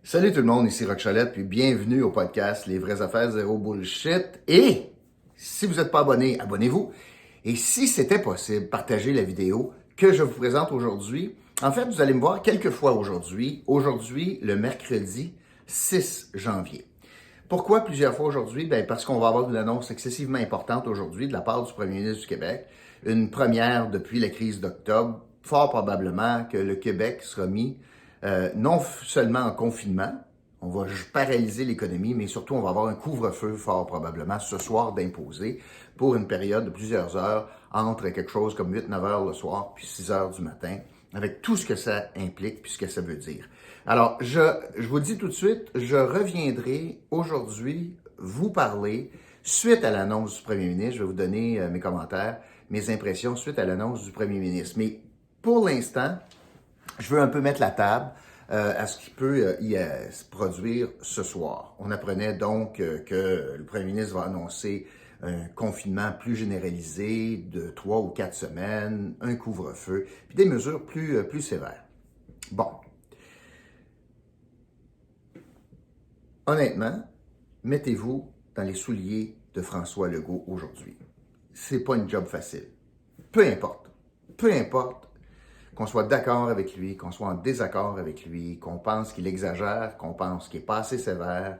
Salut tout le monde, ici Roch Cholette, puis bienvenue au podcast Les vraies affaires zéro bullshit. Et si vous n'êtes pas abonné, abonnez-vous. Et si c'était possible, partagez la vidéo que je vous présente aujourd'hui. En fait, vous allez me voir quelques fois aujourd'hui. Aujourd'hui, le mercredi 6 janvier. Pourquoi plusieurs fois aujourd'hui? Parce qu'on va avoir une annonce excessivement importante aujourd'hui de la part du premier ministre du Québec. Une première depuis la crise d'octobre. Fort probablement que le Québec sera mis non seulement en confinement, on va paralyser l'économie, mais surtout on va avoir un couvre-feu fort probablement ce soir d'imposer pour une période de plusieurs heures, entre quelque chose comme 8-9 heures le soir, puis 6 heures du matin, avec tout ce que ça implique, puis ce que ça veut dire. Alors, je vous dis tout de suite, je reviendrai aujourd'hui vous parler, suite à l'annonce du premier ministre, je vais vous donner mes commentaires, mes impressions suite à l'annonce du premier ministre. Mais pour l'instant, je veux un peu mettre la table à ce qui peut se produire ce soir. On apprenait donc que le premier ministre va annoncer un confinement plus généralisé de 3 ou 4 semaines, un couvre-feu, puis des mesures plus sévères. Bon. Honnêtement, mettez-vous dans les souliers de François Legault aujourd'hui. C'est pas une job facile. Peu importe qu'on soit d'accord avec lui, qu'on soit en désaccord avec lui, qu'on pense qu'il exagère, qu'on pense qu'il n'est pas assez sévère,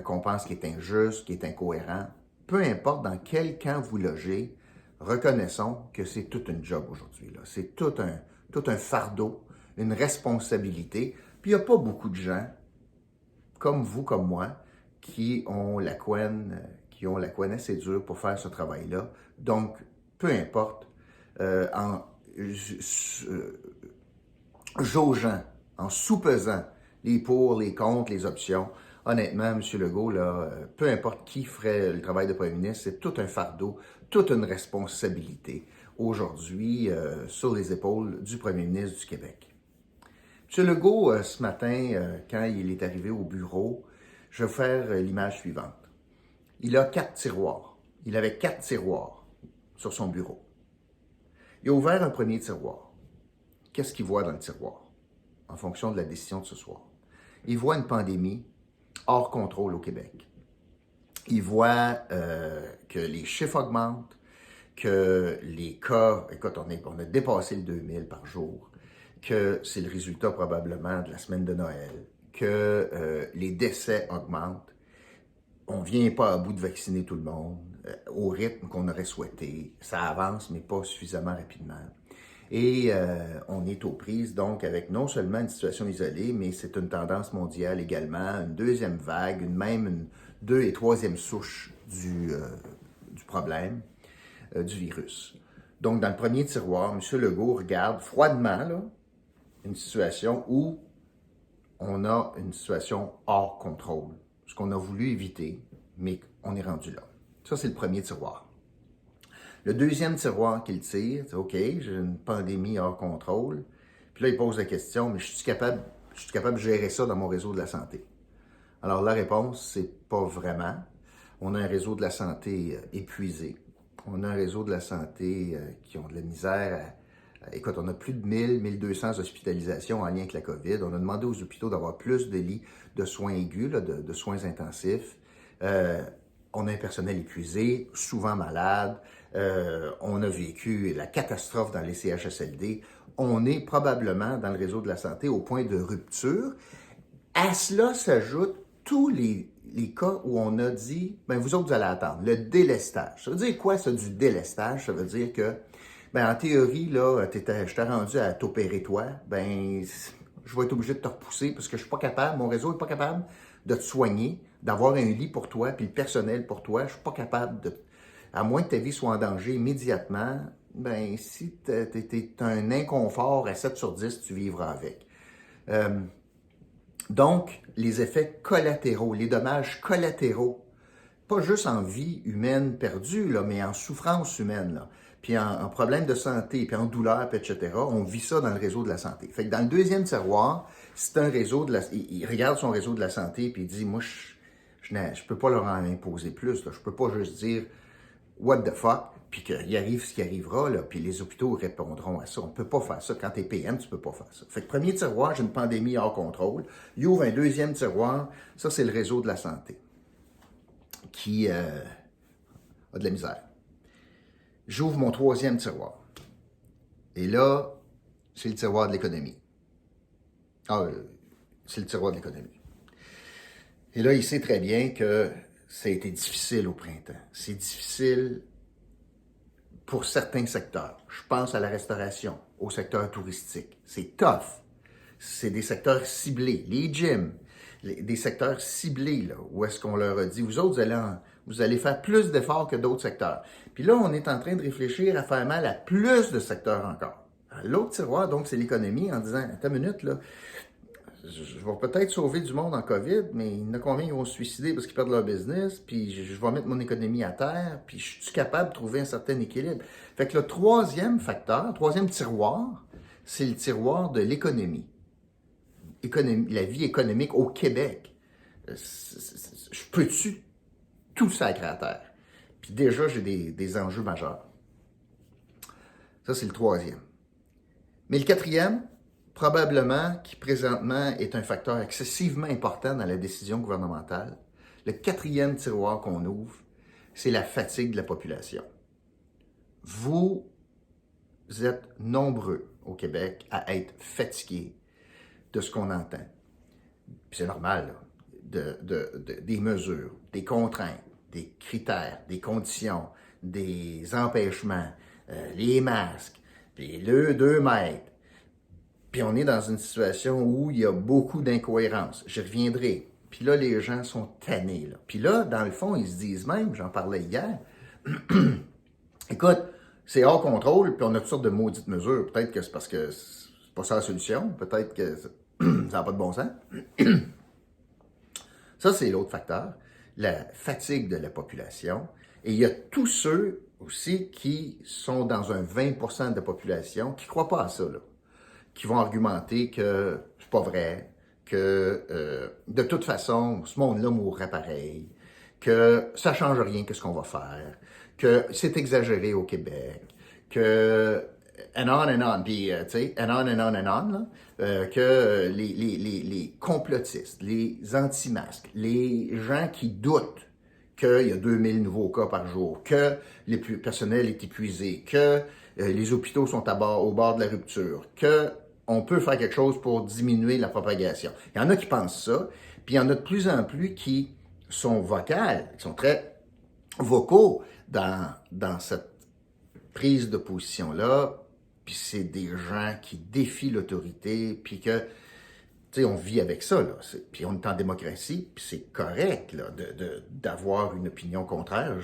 qu'on pense qu'il est injuste, qu'il est incohérent, peu importe dans quel camp vous logez, reconnaissons que c'est toute une job aujourd'hui. C'est tout un fardeau, une responsabilité. Puis il n'y a pas beaucoup de gens, comme vous, comme moi, qui ont la couenne assez dure pour faire ce travail-là. Donc, peu importe, en jaugeant, en soupesant les pour, les contre, les options, honnêtement, M. Legault, là, peu importe qui ferait le travail de premier ministre, c'est tout un fardeau, toute une responsabilité aujourd'hui sur les épaules du premier ministre du Québec. M. Legault, ce matin, quand il est arrivé au bureau, je vais faire l'image suivante. Il a 4 tiroirs. Il avait 4 tiroirs sur son bureau. Il a ouvert un premier tiroir. Qu'est-ce qu'il voit dans le tiroir? En fonction de la décision de ce soir. Il voit une pandémie hors contrôle au Québec. Il voit que les chiffres augmentent, que les cas, écoute, on a dépassé le 2000 par jour, que c'est le résultat probablement de la semaine de Noël, que les décès augmentent. On ne vient pas à bout de vacciner tout le monde au rythme qu'on aurait souhaité. Ça avance, mais pas suffisamment rapidement. Et on est aux prises, donc, avec non seulement une situation isolée, mais c'est une tendance mondiale également, une deuxième vague, même une 2 et 3e souche du problème, du virus. Donc, dans le premier tiroir, M. Legault regarde froidement là, une situation où on a une situation hors contrôle, ce qu'on a voulu éviter, mais on est rendu là. Ça, c'est le premier tiroir. Le deuxième tiroir qu'il tire, c'est OK, j'ai une pandémie hors contrôle. Puis là, il pose la question, mais je suis capable de gérer ça dans mon réseau de la santé? Alors, la réponse, c'est pas vraiment. On a un réseau de la santé épuisé. On a un réseau de la santé qui ont de la misère écoute, on a plus de 1200 hospitalisations en lien avec la COVID. On a demandé aux hôpitaux d'avoir plus de lits de soins aigus, là, de soins intensifs. On a un personnel épuisé, souvent malade. On a vécu la catastrophe dans les CHSLD. On est probablement dans le réseau de la santé au point de rupture. À cela s'ajoutent tous les cas où on a dit, vous autres, vous allez attendre. Le délestage. Ça veut dire quoi, ça, du délestage? Ça veut dire que en théorie, là, je t'ai rendu à t'opérer toi, je vais être obligé de te repousser parce que je suis pas capable, mon réseau n'est pas capable de te soigner, d'avoir un lit pour toi, puis le personnel pour toi. Je suis pas capable de... À moins que ta vie soit en danger immédiatement, si t'es un inconfort à 7 sur 10, tu vivras avec. Donc, les effets collatéraux, les dommages collatéraux, pas juste en vie humaine perdue, là, mais en souffrance humaine, là, puis en problème de santé, puis en douleur, puis etc., on vit ça dans le réseau de la santé. Fait que dans le deuxième tiroir, c'est un réseau de la... Il regarde son réseau de la santé, puis il dit, moi, je peux pas leur en imposer plus, là. Je peux pas juste dire, what the fuck, puis qu'il arrive ce qui arrivera, là, puis les hôpitaux répondront à ça. On ne peut pas faire ça. Quand tu es PM, tu ne peux pas faire ça. Fait que premier tiroir, j'ai une pandémie hors contrôle. Il ouvre un deuxième tiroir, ça c'est le réseau de la santé, qui a de la misère. J'ouvre mon troisième tiroir. Et là, c'est le tiroir de l'économie. C'est le tiroir de l'économie. Et là, il sait très bien que ça a été difficile au printemps. C'est difficile pour certains secteurs. Je pense à la restauration, au secteur touristique. C'est tough. C'est des secteurs ciblés. Les gyms, des secteurs ciblés, là, où est-ce qu'on leur a dit, vous autres, vous allez faire plus d'efforts que d'autres secteurs. Puis là, on est en train de réfléchir à faire mal à plus de secteurs encore. L'autre tiroir, donc, c'est l'économie, en disant, attends une minute, là, je vais peut-être sauver du monde en COVID, mais il y en a combien qui vont se suicider parce qu'ils perdent leur business, puis je vais mettre mon économie à terre, puis je suis capable de trouver un certain équilibre. Fait que le troisième facteur, troisième tiroir, c'est le tiroir de l'économie. La vie économique au Québec. Je peux-tu tout sacrer à terre? Puis déjà, j'ai des enjeux majeurs. Ça, c'est le troisième. Mais le quatrième, probablement, qui présentement est un facteur excessivement important dans la décision gouvernementale, le quatrième tiroir qu'on ouvre, c'est la fatigue de la population. Vous êtes nombreux au Québec à être fatigués de ce qu'on entend. Puis c'est normal, là, des mesures, des contraintes, des critères, des conditions, des empêchements, les masques, puis le 2 mètres. Puis on est dans une situation où il y a beaucoup d'incohérences. Je reviendrai. Puis là, les gens sont tannés. Là. Puis là, dans le fond, ils se disent même, j'en parlais hier, écoute, c'est hors contrôle, puis on a toutes sortes de maudites mesures. Peut-être que c'est parce que c'est pas ça la solution. Peut-être que ça n'a pas de bon sens. Ça, c'est l'autre facteur, la fatigue de la population. Et il y a tous ceux aussi qui sont dans un 20% de la population qui ne croient pas à ça, là, qui vont argumenter que c'est pas vrai, que de toute façon, ce monde-là mourrait pareil, que ça ne change rien que ce qu'on va faire, que c'est exagéré au Québec, que and on, puis tu sais, and on, là, que les complotistes, les anti-masques, les gens qui doutent qu'il y a 2000 nouveaux cas par jour, que le personnel est épuisé, que les hôpitaux sont au bord de la rupture, qu'on peut faire quelque chose pour diminuer la propagation. Il y en a qui pensent ça, puis il y en a de plus en plus qui sont vocales, qui sont très vocaux dans cette prise de position-là, puis c'est des gens qui défient l'autorité, puis que, tu sais, on vit avec ça, là. Puis on est en démocratie, puis c'est correct, là, d'avoir une opinion contraire.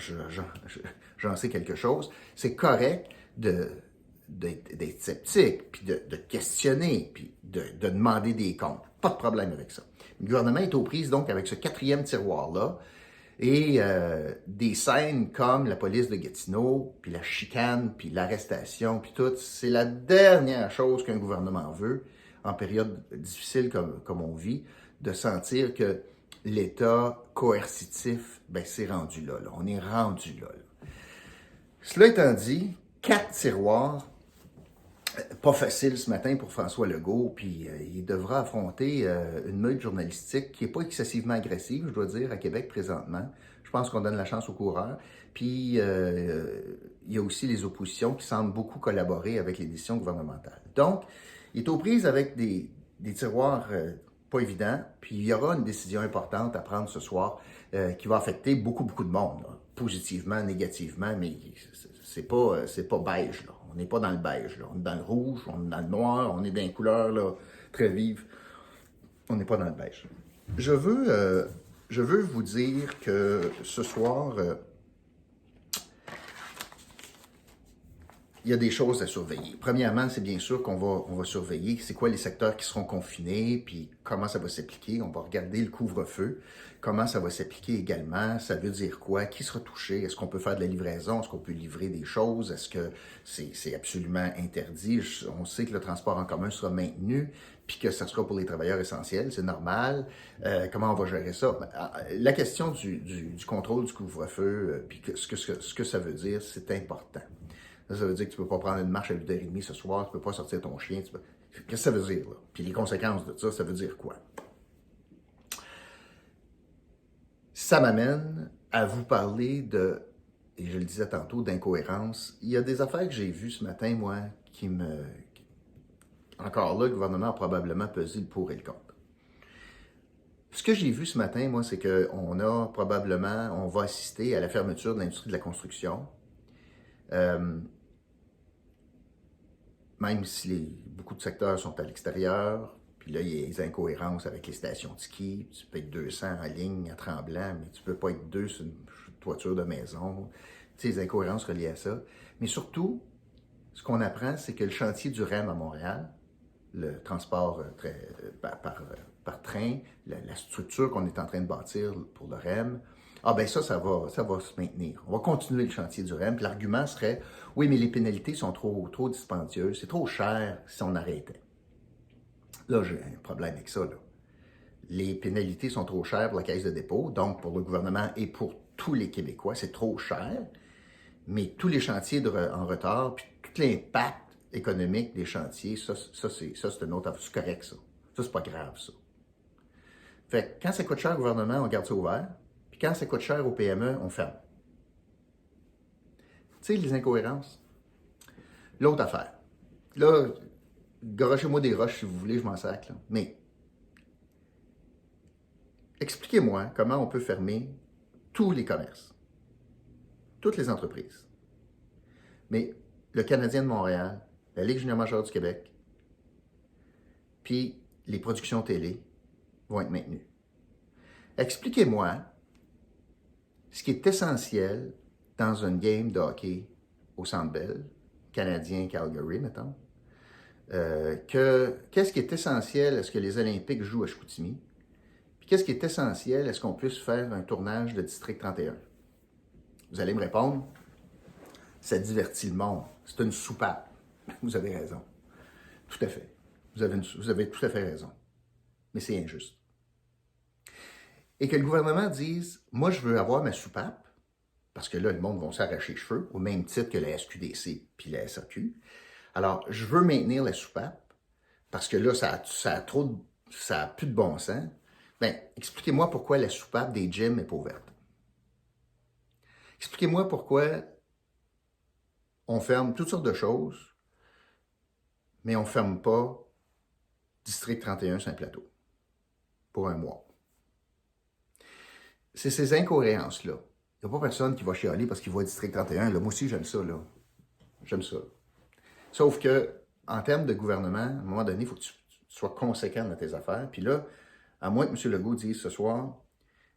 J'en sais quelque chose. C'est correct d'être sceptique, puis de questionner, puis de demander des comptes. Pas de problème avec ça. Le gouvernement est aux prises, donc, avec ce quatrième tiroir-là, et des scènes comme la police de Gatineau, puis la chicane, puis l'arrestation, puis tout, c'est la dernière chose qu'un gouvernement veut, en période difficile comme on vit, de sentir que l'État coercitif, ben c'est rendu là. On est rendu là. Cela étant dit, 4 tiroirs, pas facile ce matin pour François Legault, puis il devra affronter une meute journalistique qui n'est pas excessivement agressive, je dois dire, à Québec présentement. Je pense qu'on donne la chance aux coureurs. Puis il y a aussi les oppositions qui semblent beaucoup collaborer avec les décisions gouvernementales. Donc, il est aux prises avec des tiroirs pas évidents, puis il y aura une décision importante à prendre ce soir qui va affecter beaucoup de monde, là, positivement, négativement, mais c'est pas beige, là. On n'est pas dans le beige, là. On est dans le rouge, on est dans le noir, on est dans les couleurs là, très vives. On n'est pas dans le beige. Je veux vous dire que ce soir, il y a des choses à surveiller. Premièrement, c'est bien sûr on va surveiller c'est quoi les secteurs qui seront confinés, puis comment ça va s'appliquer. On va regarder le couvre-feu, comment ça va s'appliquer également, ça veut dire quoi, qui sera touché, est-ce qu'on peut faire de la livraison, est-ce qu'on peut livrer des choses, est-ce que c'est absolument interdit. On sait que le transport en commun sera maintenu, puis que ça sera pour les travailleurs essentiels, c'est normal. Comment on va gérer ça? La question du contrôle du couvre-feu, puis ce que ça veut dire, c'est important. Ça veut dire que tu ne peux pas prendre une marche à 8h30 ce soir, tu ne peux pas sortir ton chien. Qu'est-ce que ça veut dire, là? Puis les conséquences de ça veut dire quoi? Ça m'amène à vous parler et je le disais tantôt, d'incohérence. Il y a des affaires que j'ai vues ce matin, moi, encore là, le gouvernement a probablement pesé le pour et le contre. Ce que j'ai vu ce matin, moi, c'est qu'on va assister à la fermeture de l'industrie de la construction. Même si beaucoup de secteurs sont à l'extérieur, puis là, il y a des incohérences avec les stations de ski. Tu peux être 200 en ligne à Tremblant, mais tu peux pas être 2 sur une toiture de maison. Tu sais, les incohérences reliées à ça. Mais surtout, ce qu'on apprend, c'est que le chantier du REM à Montréal, le transport par train, la structure qu'on est en train de bâtir pour le REM, ça va se maintenir. On va continuer le chantier du REM. Puis l'argument serait, oui, mais les pénalités sont trop dispendieuses, c'est trop cher si on arrêtait. Là, j'ai un problème avec ça, là. Les pénalités sont trop chères pour la caisse de dépôt, donc pour le gouvernement et pour tous les Québécois, c'est trop cher. Mais tous les chantiers en retard, puis tout l'impact économique des chantiers, c'est une autre affaire. C'est correct, ça. Ça, c'est pas grave, ça. Fait que quand ça coûte cher au gouvernement, on garde ça ouvert. Puis quand ça coûte cher aux PME, on ferme. Tu sais, les incohérences. L'autre affaire. Là, garochez-moi des roches si vous voulez, je m'en sac, là. Mais expliquez-moi comment on peut fermer tous les commerces, toutes les entreprises. Mais le Canadien de Montréal, la Ligue junior majeure du Québec, puis les productions télé vont être maintenues. Expliquez-moi ce qui est essentiel dans une game de hockey au Centre Bell, Canadien Calgary, mettons. Qu'est-ce qui est essentiel? Est-ce que les Olympiques jouent à Chicoutimi? Puis qu'est-ce qui est essentiel? Est-ce qu'on puisse faire un tournage de District 31? Vous allez me répondre, ça divertit le monde. C'est une soupape. Vous avez raison. Tout à fait. Vous avez tout à fait raison. Mais c'est injuste. Et que le gouvernement dise, moi, je veux avoir ma soupape, parce que là, le monde va s'arracher les cheveux, au même titre que la SQDC puis la SAQ. Alors, je veux maintenir la soupape, parce que là, ça a plus de bon sens. Bien, expliquez-moi pourquoi la soupape des gyms n'est pas ouverte. Expliquez-moi pourquoi on ferme toutes sortes de choses, mais on ne ferme pas District 31 Saint-Plateau pour un mois. C'est ces incohérences-là. Il n'y a pas personne qui va chialer parce qu'il voit District 31. Là, moi aussi, j'aime ça. Là. J'aime ça. Sauf que, en termes de gouvernement, à un moment donné, il faut que tu sois conséquent dans tes affaires. Puis là, à moins que M. Legault dise ce soir,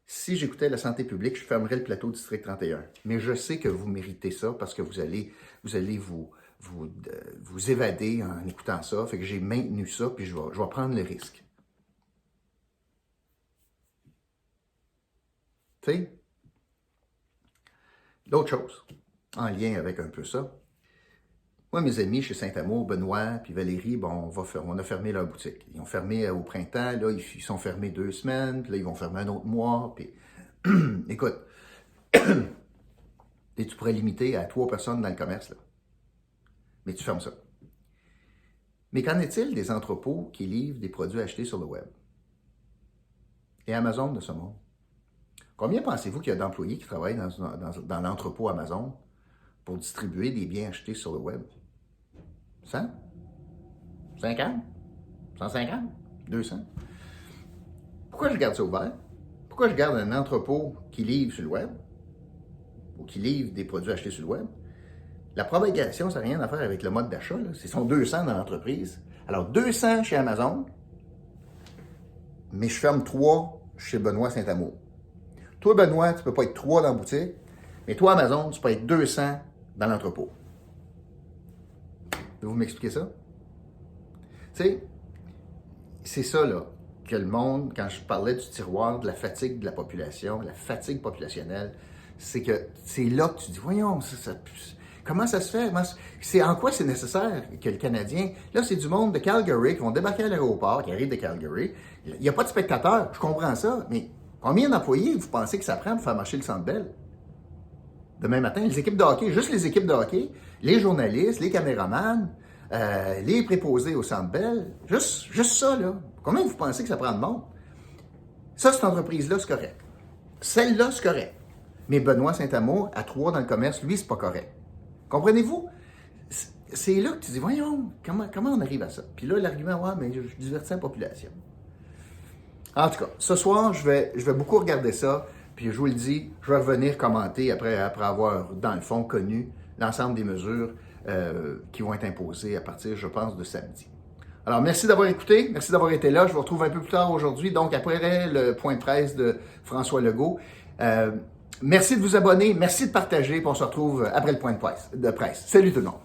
si j'écoutais la santé publique, je fermerais le plateau District 31. Mais je sais que vous méritez ça parce que vous allez vous évader en écoutant ça. Fait que j'ai maintenu ça, puis je vais prendre le risque. Tu sais? L'autre chose, en lien avec un peu ça, moi, mes amis chez Saint-Amour, Benoît puis Valérie, bon, on a fermé leur boutique. Ils ont fermé au printemps, là, ils sont fermés 2 semaines, puis là, ils vont fermer un autre mois, puis écoute, et tu pourrais limiter à 3 personnes dans le commerce, là. Mais tu fermes ça. Mais qu'en est-il des entrepôts qui livrent des produits achetés sur le web? Et Amazon de ce monde? Combien pensez-vous qu'il y a d'employés qui travaillent dans l'entrepôt Amazon pour distribuer des biens achetés sur le web? 100? 50? 150? 200? Pourquoi je garde ça ouvert? Pourquoi je garde un entrepôt qui livre sur le web ou qui livre des produits achetés sur le web? La propagation, ça n'a rien à faire avec le mode d'achat. Ce sont 200 dans l'entreprise. Alors, 200 chez Amazon, mais je ferme 3 chez Benoît Saint-Amour. Toi, Benoît, tu ne peux pas être 3 dans la boutique, mais toi, Amazon, tu peux être 200 dans l'entrepôt. Pouvez-vous m'expliquer ça? Tu sais, c'est ça, là, que le monde, quand je parlais du tiroir de la fatigue de la population, la fatigue populationnelle, c'est que c'est là que tu dis, voyons, comment ça se fait? C'est en quoi c'est nécessaire que le Canadien, là, c'est du monde de Calgary qui vont débarquer à l'aéroport, qui arrive de Calgary. Il n'y a pas de spectateurs, je comprends ça, mais combien d'employés vous pensez que ça prend pour faire marcher le Centre Bell? Demain matin, les équipes de hockey, juste les équipes de hockey, les journalistes, les caméramans, les préposés au Centre Bell, juste ça, là. Combien vous pensez que ça prend de monde? Ça, cette entreprise-là, c'est correct. Celle-là, c'est correct. Mais Benoît Saint-Amour, à 3 dans le commerce, lui, c'est pas correct. Comprenez-vous? C'est là que tu dis, voyons, comment on arrive à ça? Puis là, l'argument, ouais, mais je divertis la population. En tout cas, ce soir, je vais beaucoup regarder ça. Puis je vous le dis, je vais revenir commenter après avoir, dans le fond, connu l'ensemble des mesures qui vont être imposées à partir, je pense, de samedi. Alors, merci d'avoir écouté, merci d'avoir été là. Je vous retrouve un peu plus tard aujourd'hui, donc après le point de presse de François Legault. Merci de vous abonner, merci de partager, puis on se retrouve après le point de presse. Salut tout le monde!